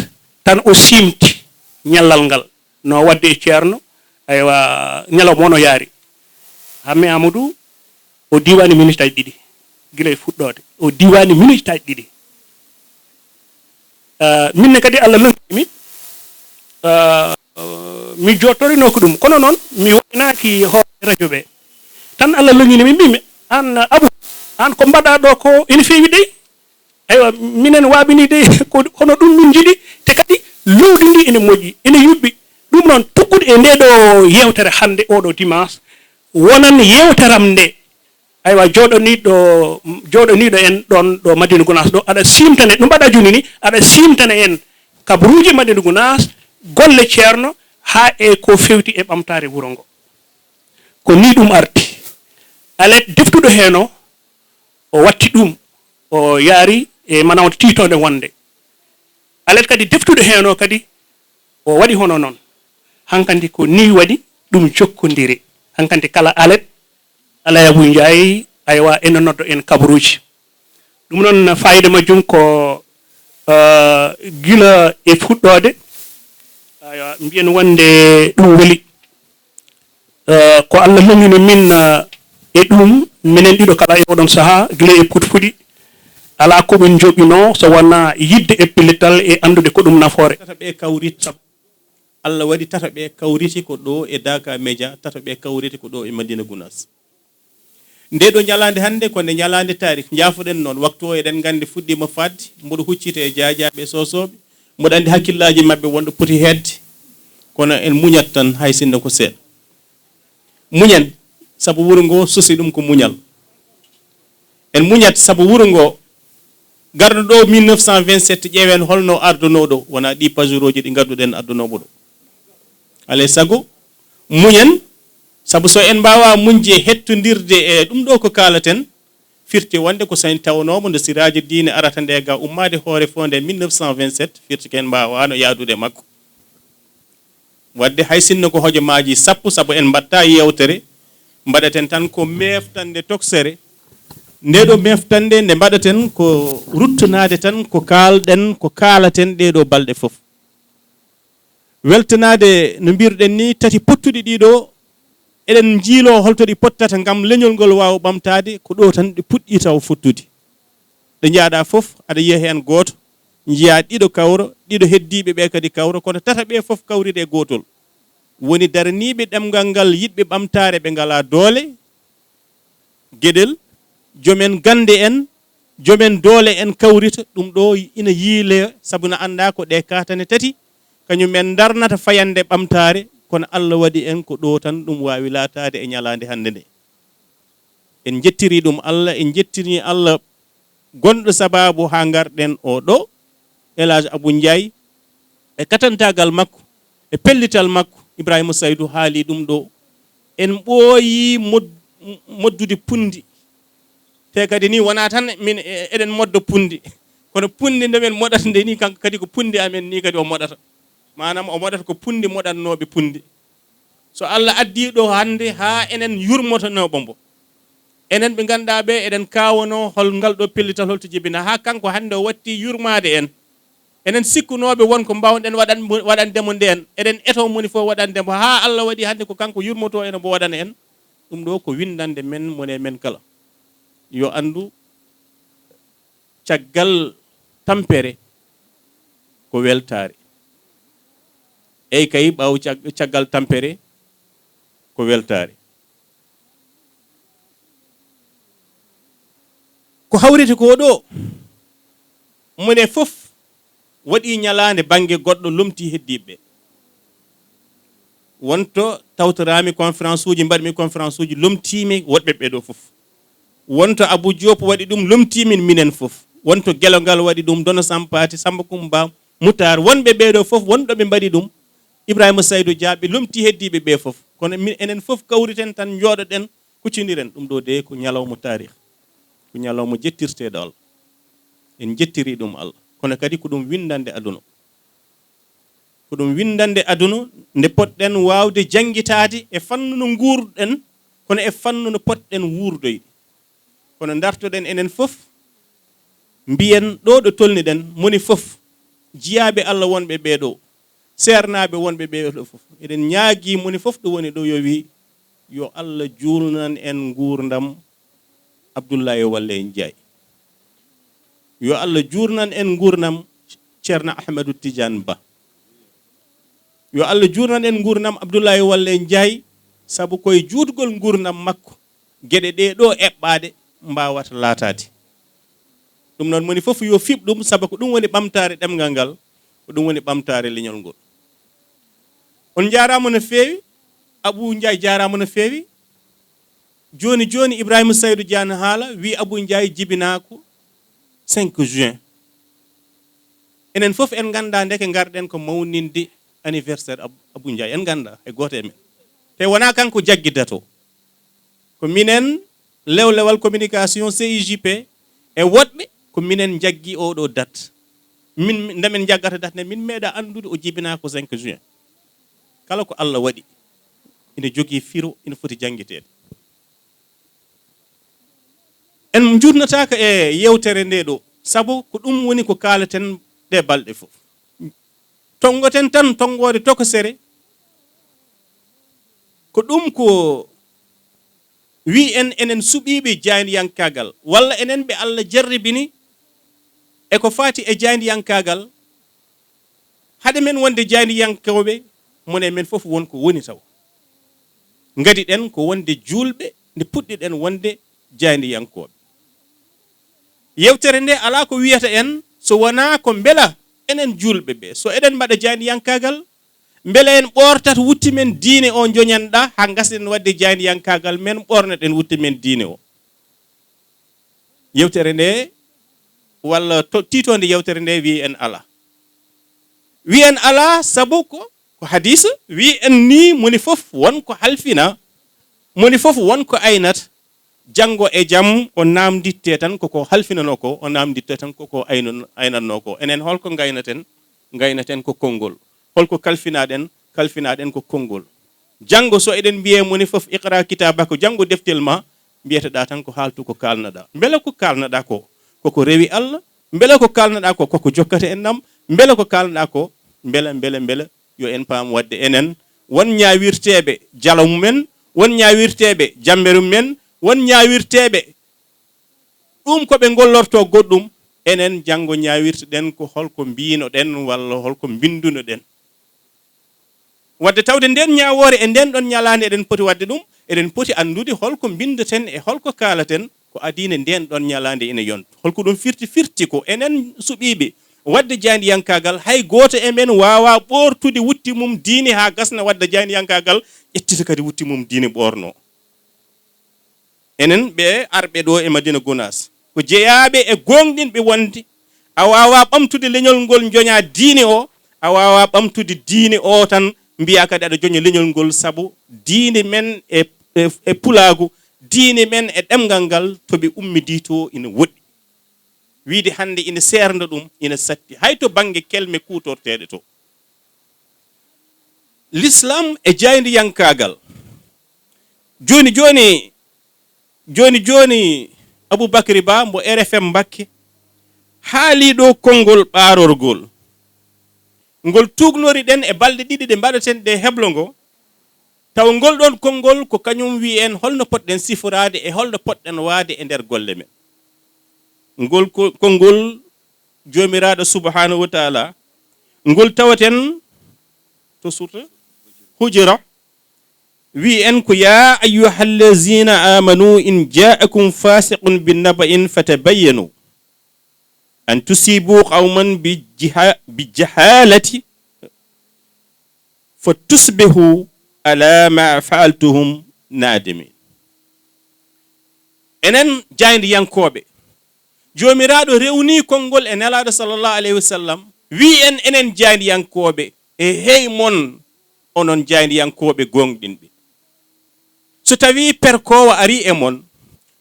tan o simti ñallal ngal no wadde e ceerno aywa ñalawma no yaari Hammi Amadou o diwani minute aji ɗiɗi gila e fuɗɗode o diwani minute aji ɗiɗi minne kadi Allah lënkimi mi jottorino ko ɗum kono noon mi woynaki hoore radio ɓe tan Allah lëngini mi mbimi an Abou an ko mbaɗa ɗo ko ene feewi dey aywa minen waɓini dey ko hono ɗum min jiiɗi te kadi lowdi ndi ene moƴƴi ene yuɓɓi ɗum noon tukkude e nde ɗo yewtere hande oɗo dimanche wonan yewteram nde aywa joɗoniɗo en ɗon ɗo Madina Gounass ɗo aɗa simtane no mbaɗa joni ni aɗa simtana en kabaruji Madina Gounass golle ceerno ha e ko fewti e ɓamtare wuro ngo ko ni ɗum arti alet deftuɗo heno o watti ɗum o yaari e manaw titode wonde alet kadi deftuɗo heno kadi o waɗi hono noon hankandi ko ni waɗi ɗum jokkodiri hankandi kala alet alayabu ndiaye aywa ene noddo en kabruji ɗum noon fayida majjum ko gila e fuɗɗode aywa mbiyen wonde ɗum weli ko Allah longino min e ɗum minen ɗiɗo kala e oɗon saaha gila e putfuɗi ala komin joɓino so wona yidde e pellital e andude ko ɗum nafoore tata ɓe kawrit Allah waɗi tata ɓe kawriti ko ɗo e Daaka Média tata ɓe kawriti ko ɗo e Madina Gounass nde ɗo ñalande hannde konde ñalande tarik jaafuɗen noon waktu o eɗen gandi fuɗɗima fadde mboɗo huccite e jaajaɓe sosoɓe mboɗo andi hakkillaji mabɓe wonɗo poti hedde kono en muñat tan hay sinno ko seeɗa muñen sabu wuro ngo sosi ɗum ko muñal en muñat sabu wuro ngo garɗo ɗo 1927 ƴeewen holno ardunoɗo wona ɗi pajour uji ɗi gadduɗen addunoɓo ɗo alay sago muñen sabu so en mbawa muñje hettodirde e ɗum ɗo ko kalaten firti wonde ko sen tawnomo nde siraji diine arata nde ga ummade hoore fonde 1927 firti ken mbawano yaadude makko wadde hay sinno ko hojomaji sappo sabu en mbatta yewtere mbaɗaten tan ko meftande toksere ndeɗo meftande nde mbaɗaten ko ruttanade tan ko kalɗen ko kalaten ɗeɗo balɗe fof weltanade no mbirɗen ni tati pottuɗi ɗiɗo eɗen jiilo holto ɗi pottata gam leñol ngol wawa ɓamtade ko ɗo tan ɗi puɗɗi taw futtude ɗo jaaɗa fof aɗa yiya hen goto jiya ɗiɗo kawro ɗiɗo heddiɓe ɓe kadi kawro kono tata ɓe fof kawride gotol woni daraniɓe ɗemgal ngal yiɗɓe ɓamtare ɓe ngala doole gueɗel jomen gande en jomen doole en kawrita ɗum ɗo ina yiile saabu no anda ko ɗe katane tati kañumen darnata fayande ɓamtare kono Allah waɗi en ko ɗo tan ɗum wawi latade e ñalande hande nde en jettiri ɗum Allah en jettiri Allah gonɗo sababu ha garɗen o ɗo Elage Abou Ndiaye e katantagal makko e pellital makko Ibrahima Saydou haali ɗum ɗo en ɓooyi moddude pundi te kadi ni wona tan min eɗen moddo pundi kono pundi nde men moɗata nde ni kanko kadi ko pundi amen ni kadi o moɗata manam o moɗata ko pundi moɗannoɓe pundi so Allah addi ɗo hande ha enen yurmotanoɓo mbo enen ɓe ganduɗa ɓe eɗen kawano hol ngal ɗo pellital holto jibina ha kanko hande o watti yurmade en enen sikkunoɓe wonko mbawɗen waɗandemo nden eɗen eto moni fof waɗandemo ha Allah waɗi hande ko kanko yurmoto ene mo waɗana en ɗum ɗo ko windande men mone men kala yo andu caggal tampere ko weltare eyi kay ɓaw caggal tampere ko weltare ko hawriti ko ɗo mone fof waɗi ñalande banggue goɗɗo lomti heddiɓe wonto tawtorami conférence uji mbaɗmi conférence uji lomtimi woɗɓe ɓeɗo fof wonto Abou Diop waɗi ɗum lomtimin minen fof wonto guelongal waɗi ɗum Dono Sampati Samba Kumba Moutar wonɓe ɓeɗo fof wonɗo ɓe mbaɗi ɗum Ibrahima Saydou Diaby lomti heddiɓe ɓe fof kono min enen fof kawriten tan jooɗoɗen kuccodiren ɗum ɗo de ko ñalawma tarih ko ñalawma jettirteɗo Allah en jettiri ɗum Allah kono kadi ko ɗum windande aduna ko ɗum windande aduna nde potɗen wawde jangguitade e fannu no guurɗen kono e fannu no potɗen wuurdoyde kono dartoɗen enen fof mbiyen ɗo ɗo tolniɗen moni fof jiyaɓe Allah wonɓe ɓeɗo sernaɓe wonɓe ɓeɗo fof eɗen ñaagui moni fof ɗo woni ɗo yo wi yo Allah julnan en gurdam Abdoulaye Walle Ndiaye yo Allah jurnan en gurnam Ceerno Ahmadou Tidiane Ba yo Allah jurnan en gurnam Abdoulaye Walle Ndiaye sabu koye juutgol gurnam makko gueɗe ɗe ɗo eɓɓade mbawata laatade ɗum noon moni fof yo fiɓ ɗum sabu ko ɗum woni ɓamtare ɗemgal ngal ko ɗum woni ɓamtare leñol ngol on jarama no feewi Abou Ndiaye jarama no feewi joni joni Ibrahima Saydou Diane haala wi Abou Ndiaye jibinako 5 juin enen fof en ganda ndeke garɗen ko mawninde anniversaire Abou Ndiaye en ganda e goto e men te wona kanko jaggidato ko minen lewlewal communication CIJP e woɗɓe ko minen jaggi oɗo date min ndamen jaggata date ne min meeɗa andude o jibina ko 5 juin kala ko Allah waɗi ina jogii firo ina foti jangguiteede en jurnataka e yewtere nde ɗo sabu ko ɗum woni ko kaalaten ɗe balɗe fof tongoten tan tongode tokosere ko ɗum ko wi en enen suɓiɓe jayndiyankagal walla enen ɓe Allah jarribini e ko fati e jayndiyankagal hade men wonde jayndiyankoɓe mone men fof wonko woni taw ngadi ɗen ko wonde julɓe nde puɗɗiɗen wonde jayndiyankoɓe yewtere nde ala ko wiyata en so wona ko beela enen julɓe ɓe so eɗen mbaɗa jayndiyankagal beele en ɓortat wutti men diine o joñanɗa ha gasɗen wadde jayndiyankagal men ɓorneɗen wutti men diine o yewtere nde walla titode yewtere nde wi en ala sabu ko hadisa wi en ni moni fof wonko halfina moni fof wonko aynata janggo e jaam o namditte tan koko halfinano ko o namditte tan koko aynanno ko enen holko gaynaten ko konngol holko kalfinaɗen ko konngol janggo so eɗen mbiye moni fof iqra kitabako janggo deftel ma mbiyeteɗa tan ko haaltu ko kalnaɗa beele ko kalnaɗa ko koko rewi Allah beele ko kalnaɗa ko koko jokkata en nam beele ko kalnaɗa ko beele yo en paam wadde enen won ñawirteɓe jalo mumen won ñawirteɓe jamberum men won ñawirteɓe ɗum koɓe gollorto goɗɗum enen janggo ñawirteɗen ko holko mbinoɗen walla holko bindunoɗen wadde tawde nden ñawore e nden ɗon ñalande eɗen poti wadde ɗum eɗen poti andude holko bindaten e holko kaalaten ko adine nden ɗon ñalande ina yonta holko ɗum firti ko enen suɓiɓe wadde jayndiyankagal hay goto e men wawa ɓortude wutti mum diine ha gasna wadde jayndiyankagal ƴettita kadi wutti mum diine ɓorno enen ɓe arɓe ɗo e Madina Gounass ko jeeyaɓe e gonɗinɓe wonde a wawa ɓamtude leñol ngol joña diine o a wawa ɓamtude diine o tan mbiya kadi aɗa joña leñol ngol saabu diine men e pulagu diine men e ɗemgal ngal toɓe ummidi to ina woɗɗi wiide hande ina serda ɗum ina satti hay to banggue kelme kutorteɗe to l'islam e jayndiyankagal joni Aboubacry Ba mbo RFM Mbakke haali ɗo konngol ɓarorgol ngol tugnori ɗen e balɗe ɗiɗi ɗe mbaɗaten ɗe heblo ngo taw ngol ɗon konngol ko kañum wi en holno potɗen siforade e holno potɗen waade e nder golle men ngol konngol jomiraɗo subhanahu wa taala ngol tawaten to surta hujra wi en ko ya ayyuhallazina amanu in ja'akum fasiqun binaba'in fatabayyanu an tusibu qauman bi jahalati fatusbihu ala ma fa'altuhum nadimin enen jayndiyankoɓe jomiraɗo rewni konngol e nelaɗo sallallahu alayhi wa sallam wi en enen jayndiyankoɓe e hey mon onon jayndiyankoɓe gonɗinɓe so tawi perkowo ari e mon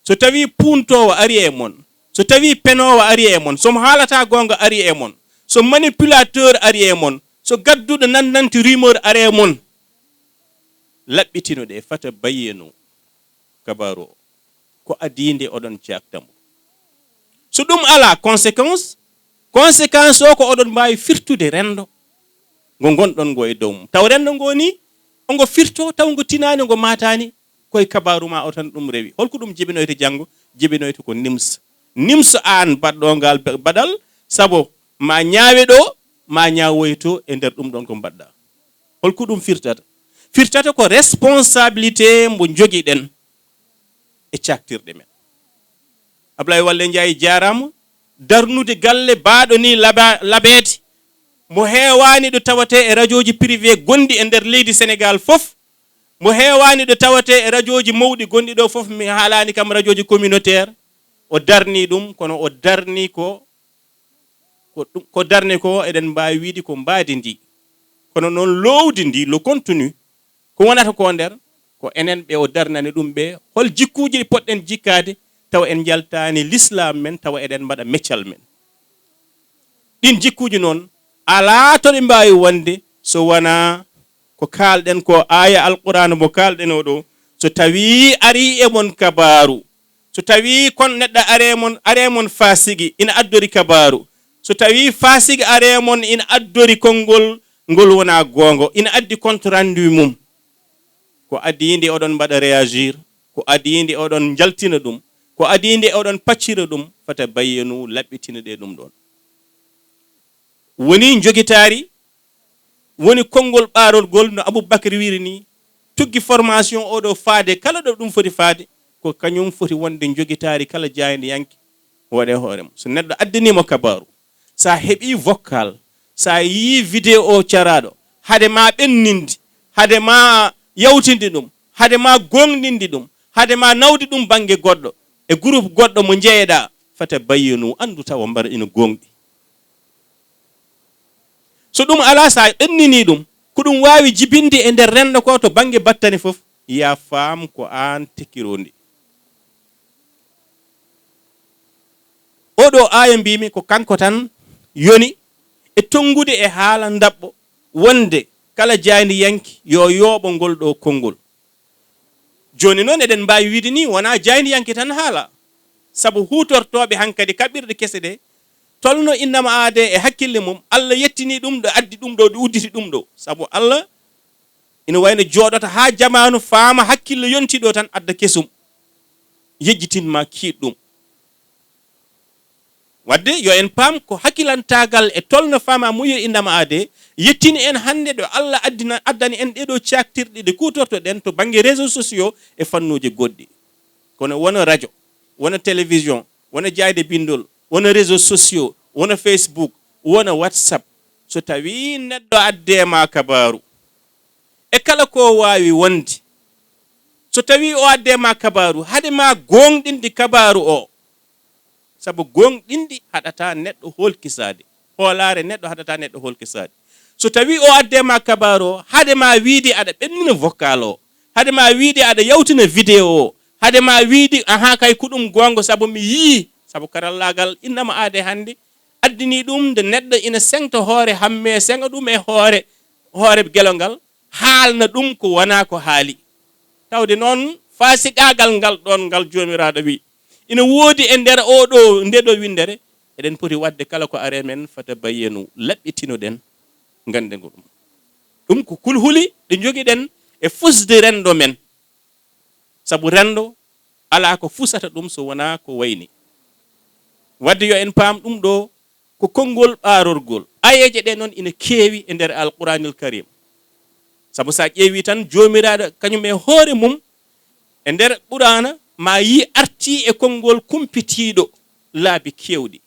so tawi puntowo ari e mon so tawi penowo ari e mon somo haalata gonga ari e mon so manipulateur ari e mon so gadduɗo nandanti rumeur ari e mon laɓɓitino ɗe fata bayyenu kabaru o ko adinde oɗon caktamo so ɗum ala conséquence o ko oɗon mbawi firtude rendo ngo gonɗon ngo e dow mum taw rendo ngo ni ongo firto taw ngo tinani ngo matani koye kabaru ma o tan ɗum rewi holko ɗum jibinoyte janggo jibinoyte ko nimsa an baɗɗongal baɗal saabu ma ñaawe ɗo ma ñawoyto e nder ɗum ɗon ko mbaɗɗa holko ɗum firtata ko responsabilité mbo jogiɗen e caktirɗe men Ablaye Walle Ndiaye jarama darnude galle baaɗo ni laɓede mo heewani ɗo tawate e radio ji privé gondi e nder leydi Sénégal fof mo heewani ɗo tawate e radio ji mawɗi gonɗi ɗo fof mi haalani kam radio ji communautaire o darni ɗum kono o darni ko darni ko eɗen mbawi wiide ko mbaadi ndi kono noon lowdi ndi le contenu ko wonata ko nder ko enen ɓe o darnani ɗum ɓe hol jikkuji ɗi poɗɗen jikkade tawa en jaltani l'islam men tawa eɗen mbaɗa meccal men ɗin jikkuji noon ala to ɗi mbawi wonde so wona ko kalɗen ko aya alqur'ana mo kalɗen oɗo so tawi ari e mon kabaru so tawi kon neɗɗo aremon fasigi ina addori kabaru so tawi fasigi aremon ina addori konngol ngol wona gongo ina addi compte rendu mum ko adinde oɗon mbaɗa réagir ko adinde oɗon jaltina ɗum ko adinde oɗon paccira ɗum fata bayyanu laɓɓitina ɗe ɗum ɗon woni jogitari woni konngol ɓarolgol no Aboubacry wiri ni tuggi formation oɗo faade kala ɗo ɗum foti faade ko kañum foti wonde jogitari kala jayde yanke waɗe hoore mum so neɗɗo addanimo kabaru sa heɓi vocal sa yi vidéo o caraɗo hade ma ɓennindi hade ma yawtinde ɗum hade ma gonɗinde ɗum hade ma nawdi ɗum banggue goɗɗo e groupe goɗɗo mo jeeyeɗa fata bayyanu andu tawa mbaɗa ina gonɗi so ɗum ala sa ɓennini ɗum ko ɗum wawi jibinde e nder rendo ko to banggue battane foof ya faam ko an tekkirondi oɗo aya mbimi ko kanko tan yoni e tongude e haala dabɓo wonde kala jayndi yanki yo yooɓo ngol ɗo konngol joni noon eɗen mbawi wiide ni wona jayndi yanki tan haala sabu hutortoɓe hankadi kaɓirɗe kese ɗe tolno innama aade e hakkille mum Allah yettini ɗum ɗo addi ɗum ɗo ɗo udditi ɗum ɗo sabu Allah ina wayno jooɗota ha jamanu faama hakkille yontiɗo tan adda kesum yejjitinma kiiɗɗum wadde yo en paam ko hakkilantagal e tolno faama muyo innama aade yettini en hande ɗo Allah addani en ɗeɗo caktirɗe ɗe kutortoɗen to banggue réseaux sociaux e fannuji goɗɗi kono wona radio wona télévision wona jayde bindol wona réseaux sociaux wona Facebook wona WhatsApp so tawi neɗɗo addema kabaru e kala ko wawi wonde so tawi o addema kabaru hade ma gonɗinde kabaru o sabu gonɗindi haɗata neɗɗo holkisade hoolare neɗɗo haɗata neɗɗo holkisade so tawi o addema kabaru o hade ma wiide aɗa ɓennina vocal o hade ma wiide aɗa yawtina vidéo o hade ma wiide aha kay ko ɗum gonga sabu mi yii sabu karallagal innama aade hande addini ɗum nde neɗɗo ina sengta hoore hamme senga ɗum e hoore gelongal haalna ɗum ko wona ko haali tawde noon fasiqagal ngal ɗon ngal jomiraɗo wi ina woodi e nder oɗo ndeɗo windere eɗen poti wadde kala ko are men fata bayyenu laɓɓitinoɗen gandego ɗum ɗum ko kulhuli ɗe jogiɗen e fusde rendo men sabu rendo ala ko fusata ɗum so wona ko wayni wadde yo en paam ɗum ɗo ko konngol ɓarorgol ayeje ɗe noon ina keewi e nder alquranil karim sabu sa ƴeewi tan jomiraɗo kañum e hoore mum e nder qur'ana ma yi arti e konngol kumpitiɗo laabi kewɗi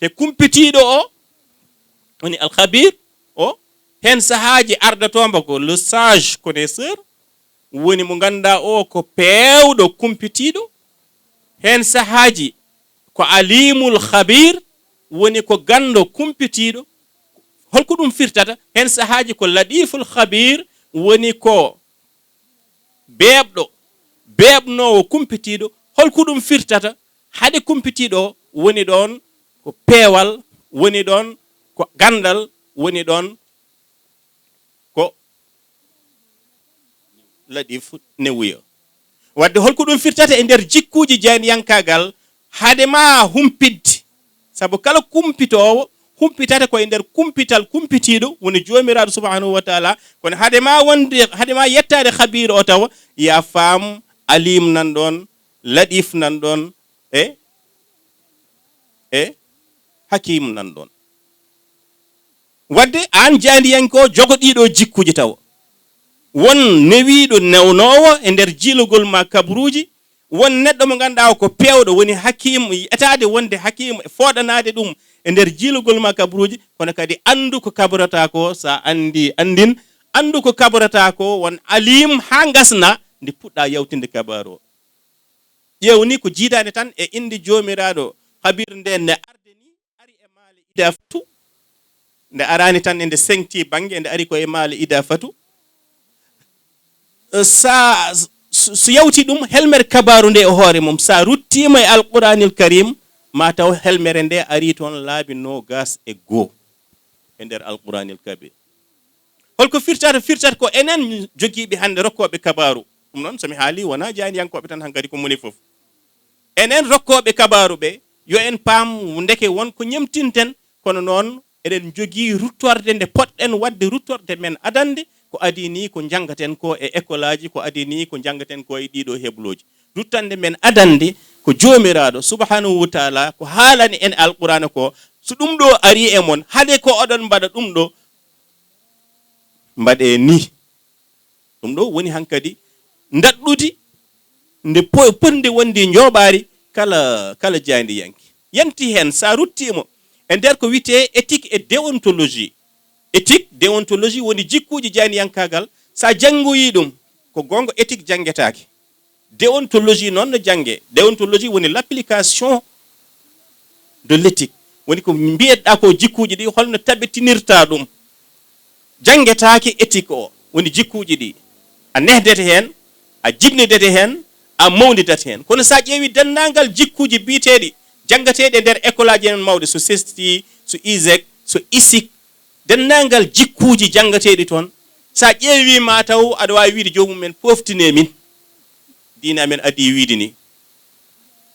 te kumpitiɗo o woni alkhabir o hen sahaji ardatomba ko le sage connaisseur woni mo ganduɗa o ko pewɗo kumpitiɗo hen sahaji ko alimul khabir woni ko gando kumpitiɗo holko ɗum firtata hen sahaji ko ladiful khabir woni ko beɓnowo kumpitiɗo holko ɗum firtata hade kumpitiɗo woni ɗon ko peewal woni ɗon ko gandal woni ɗon ko ladif newuyo wadde holko ɗum firtata e nder jikkuji jayniyankagal hade ma humpidde sabu kala kumpitowo humpitata koye nder kumpital kumpitiɗo woni jomiraɗo subhanahu wa taala kono hade ma yettade khabir o tawa ya faam alim nan ɗon ladif nan ɗon e hakim nan ɗon wadde an jandiyanko jogoɗiɗo jikkuji tawa won newiɗo newnowo e nder jilugol ma kabruji won neɗɗo mo ganduɗa ko pewɗo woni hakim etade wonde hakim e foɗanade ɗum e nder jilugol ma kabruji kono kadi andu ko kabrata ko sa andin andu ko kabrata ko won alim ha gasna ndi puɗɗa yawtinde kabaru o ƴewni ko jiidade tan e indi jomiraɗo habir nde ne arde ni ari e maale ida fatu nde arani tan ende sengti bange nde ari ko e maali idafatu sa so yawti ɗum helmere kabaru nde e hoore mum sa ruttima e alquranil karim ma taw helmere nde ari toon laabi nogas e goo e nder alquranil kabir holko firtata ko enen jogiiɓe hannde rokkoɓe kabaru ɗum noon somi haali wona jaaniyankoɓe tan hankadi ko moni fof enen rokkoɓe kabaru ɓe yo en paam ndeke won ko ñemtinten kono noon eɗen jogii ruttorde nde poɗɗen wadde ruttorde men adande ko adi ni ko janggaten ko e école aji ko adi ni ko janggaten ko e ɗiɗo hebloji ruttande men adande ko joomiraɗo subhanahu wa taala ko haalani en alqur'ana ko so ɗum ɗo ari e mon hade ko oɗon mbaɗa ɗum ɗo mbaɗe ni ɗum ɗo woni hankadi daɗɗudi nde ponde wondi jooɓaari kala jandi yanti hen sa ruttimo e nder ko wiyete éthique et déontologie éthique déontologie woni jikkuji janiyankagal sa janngoyi ɗum ko gonga éthique janggetake déontologie noon no jangge déontologie woni l'application de l'éthique woni ko mbiyeɗa ko jikkuji ɗi holno tabitinirta ɗum janggetake éthique o woni jikkuji ɗi a nehdete hen a jignidete hen a mawnidete hen kono sa ƴeewi dendagal jikkuji biiteɗi janggateɗe nder école aji en mawɗe so CESTI so ISEC so ISIC dendagal jikkuji janggateɗi toon sa ƴeewi ma taw aɗa wawi wiide jomumen poftine min diina men adi wiide ni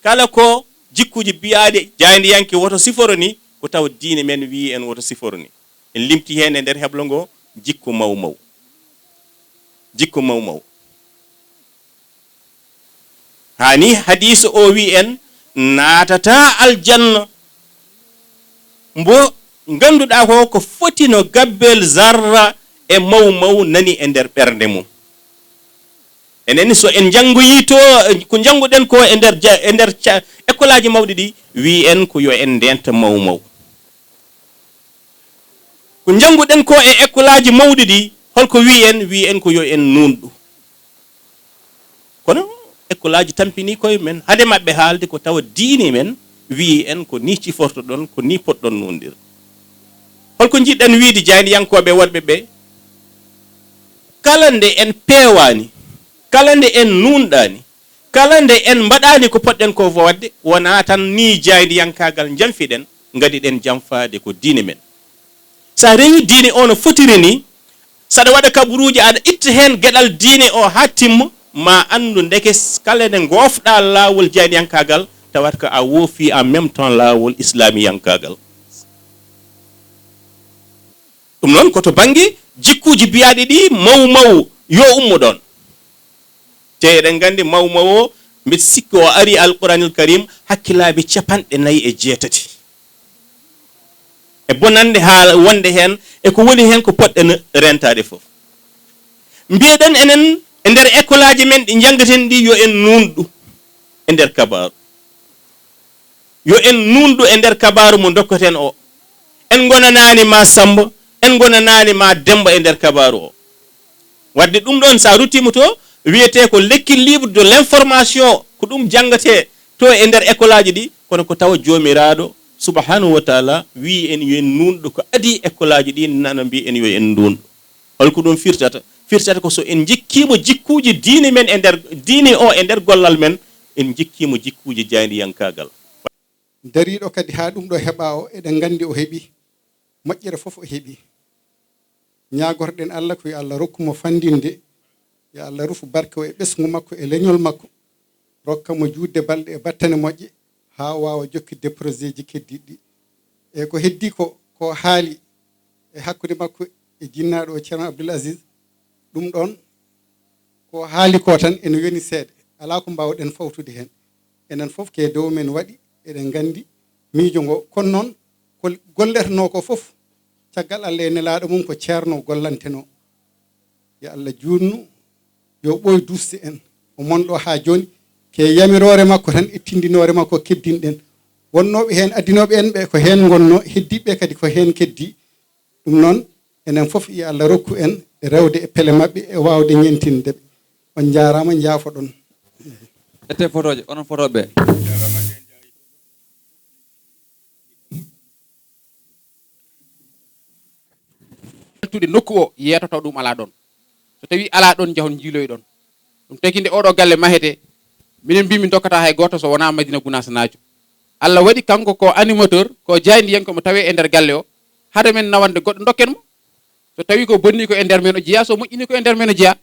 kala ko jikkuji biyaɗe jaydiyanke woto siforo ni ko taw diine men wi en woto siforo ni en limti hen e nder heblo ngo jikku mawmaw jikku mawmaw hani hadise o wi en naatata aljanna mbo ganduɗa ko foti no gabbel zarra e mawmaw nani e nder ɓernde mum enen so en jangoyi to ko janguɗen ko e nder école aji mawɗi ɗi wi en ko yo en ndenta mawmaw ko janguɗen ko e école aji mawɗi ɗi holko wi en ko yo en nunɗu kono école aji tampini koye men hade mabɓe haalde ko tawa diine men wi en ko ni ciforto ɗon ko ni poɗɗon nundir holko jiɗɗen wiide jayniyankoɓe wonɓe ɓe kala nde en peewani kala nde en nunɗani kala nde en mbaɗani ko poɗɗen ko wadde wona tan ni jayniyankagal jamfiɗen gadiɗen jamfade ko diine men sa rewi diine o no fotiri ni saɗa waɗa kaɓuruji aɗa itta hen gueɗal diine o ha timma ma andu ndeke kala nde gofɗa lawol jayniyankagal tawat ko a woofi en même temps lawol islamiyankagal ɗum noon koto banggue jikkuji biyaɗi ɗi mawmaw yo ummo ɗon te eɗen gandi mawmaw o mbiɗa sikki o ari alquranil karim hakkillaɓe 96 e bonande ha wonde hen e ko woni hen ko poɗɗen rentade foof mbiyeɗen enen e nder école aji men ɗi janggaten ɗi yo en nunɗu e nder kabaru yo en nunɗu e nder kabaru mo dokkaten o en gonanani ma Samba en gonanani ma Demba e nder kabaru o wadde ɗum ɗon sa ruttima to wiyete ko l'équilibre de l'information ko ɗum janggate to e nder école aji ɗi kono ko tawa jomiraɗo subhanahu wa taala wi en yo en nunɗu ko adi école aji ɗi nana mbi en yo en nunɗu holko ɗum firtata ko so en jikkimo jikkuji diine men e nder diine o e nder gollal men en jikkimo jikkuji jayniyankagal dariɗo kadi ha ɗum ɗo heɓa o eɗen gandi o heeɓi moƴƴere foof o heeɓi ñagorɗen Allah ko yo Allah rokkumo fandinde yo Allah rufu barke o e ɓesgu makko e leñol makko rokka mo juutde balɗe e battane moƴƴe ha wawa jokkidde projet ji keddiɗɗi e ko heddi ko haali e hakkude makko e jinnaɗo o ceerno Abdoul Aziz ɗum ɗon ko haali ko tan ene yoni seeɗa ala ko mbawɗen fawtude hen enen fof ke dow men waɗi eɗen gandi miijo ngo kono noon ko golleteno ko fof caggal Allah e nelaɗo mum ko ceerno gollanteno yo Allah junnu yo ɓoy duste en o monɗo ha joni ke yamirore makko tan e tindinore makko keddinɗen wonnoɓe hen addinoɓe en ɓe ko hen gonno heddiɓe kadi ko hen keddi ɗum noon enen fof yo Allah rokku en rewde e pele mabɓe e wawde ñentindeɓe on jarama jaafoɗon ete photoje onon photoɓe yettude nokku o yetoto ɗum ala ɗon so tawi ala ɗon jahon jiiloy ɗon ɗum tagi nde oɗo galle mahete minen mbi min dokkata hay goto so wona Madina Gounass naajo Allah waɗi kanko ko animateur ko jayndi yen komo tawe e nder galle o hade men nawande goɗɗo dokken mo so tawi ko bonni ko e nder men o jeeya so moƴƴini ko e nder men o jeeya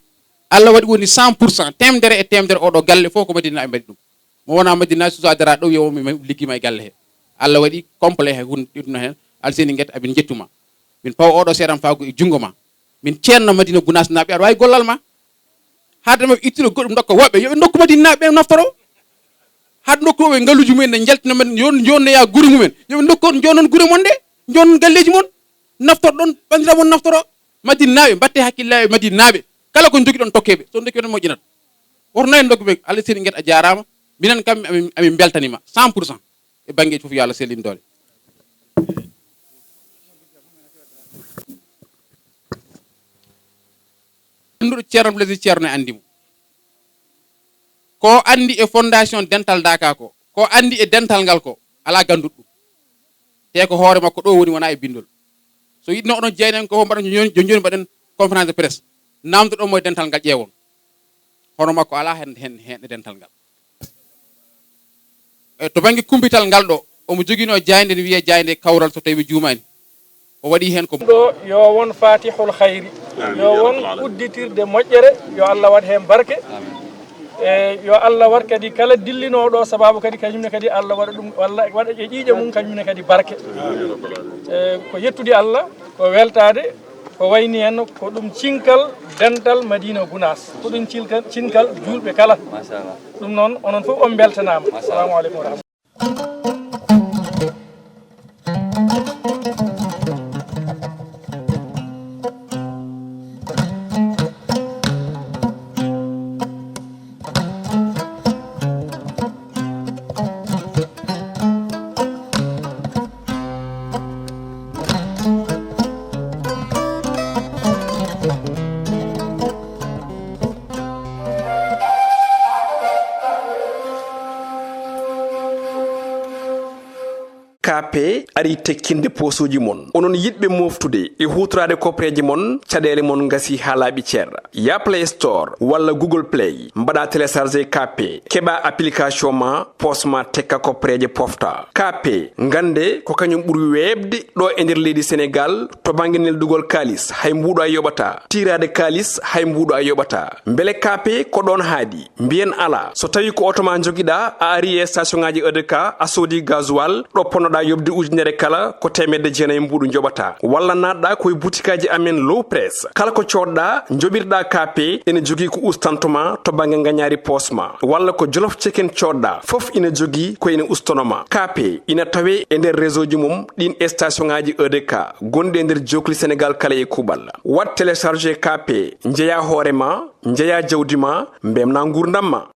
Allah waɗi woni 100% temdere e temdere oɗo galle fof ko Madina e mbaɗi ɗum mo wona Madina so adara ɗo wiyomi liggima e galle he Allah waɗi complet he hunɗiɗno hen alseni guet abin jettuma min paw oɗo seeɗan faago e jungo ma min ceerno Madina Gounass naaɓe aɗa wawi gollal ma hade mabɓe ittude goɗɗum dokka woɓɓe yoɓe dokku Madina naaɓe naftoro hade dokkuɓe ngaluji mumen ne jaltina men jonneya guri mumen yoɓe dokku jonon guri mon de jonon galleji mon naftoro ɗon bandira mon naftoro Madina naaɓe batte hakkillaɓe Madina naaɓe kala ko jogui ɗon tokkeɓe so dokki ɗon moƴƴinat woto nayi dokkuɓe Allah seni guet a jarama minen kam amin beltanima 100% e banggueji foof yo Allah sellin doole anduɗo ceerno Blaise ceerno e andimo ko andi e fondation dental Daaka ko andi e dental ngal ko ala ganduɗo ɗum te ko hoore makko ɗo woni wona e bindol so yiɗno oɗon jeynen ko mbaɗon joni mbaɗen conférence de presse namdo ɗo moye dental ngal ƴeewon hono makko ala hen dental ngal to banggue kumpital ngal ɗo omo joguino jayde ne wiye jayde kawral so tawi juumani o waɗi hen ko ɗo yo won fatihul khayri yo won udditirde moƴƴere yo Allah waɗ hen barke e yo Allah waɗ kadi kala dillinoɗo sababu kadi kañumne kadi Allah waɗa ɗum walla waɗa e ƴiƴe mum kañumne kadi barke ko yettude Allah ko weltade ko wayni hen ko ɗum cinkal dental Madina Gounass ko ɗum cinkal julɓe kala ɗum noon onon fof on beltanama assalamu aleykum wa rahmatulah KP ari tekkinde posuji mon onon yidbe moftude e hutrade kopreji mon caɗele mon gasi ha laaɓi ceerra ya Play Store walla Google Play mbaɗa télécharger KP keɓa application ma posma tekka kopreje pofta KP ngande ko kañum ɓuuri webde ɗo e nder leydi Sénégal to banggue neldugol kalis hay mbuɗo a yoɓata tirade kalis hay mbuɗo a yoɓata beele KP ko ɗon haadi mbiyen ala so tawi ko auto ma joguiɗa a ari e station ngaji EDK a soodi gasoil ɗo ponnoɗa yobde ujunere kala ko temedde jeenayi mbuɗu joɓata walla natɗa koye boutikaji amen low press kala ko coɗɗa joɓirɗa KP ene jogui ko ustantoma to banggue gagnari posma walla ko jolof chicken coɗɗa foof ina jogui ko ene ustonoma KP ina tawe e nder réseau ji mum ɗin station ngaji EDK gonɗi e nder jokli Sénégal kala e kuɓal wat téléchargé KP jeeya hoorema jeeya jawdi ma mbemna gurdam ma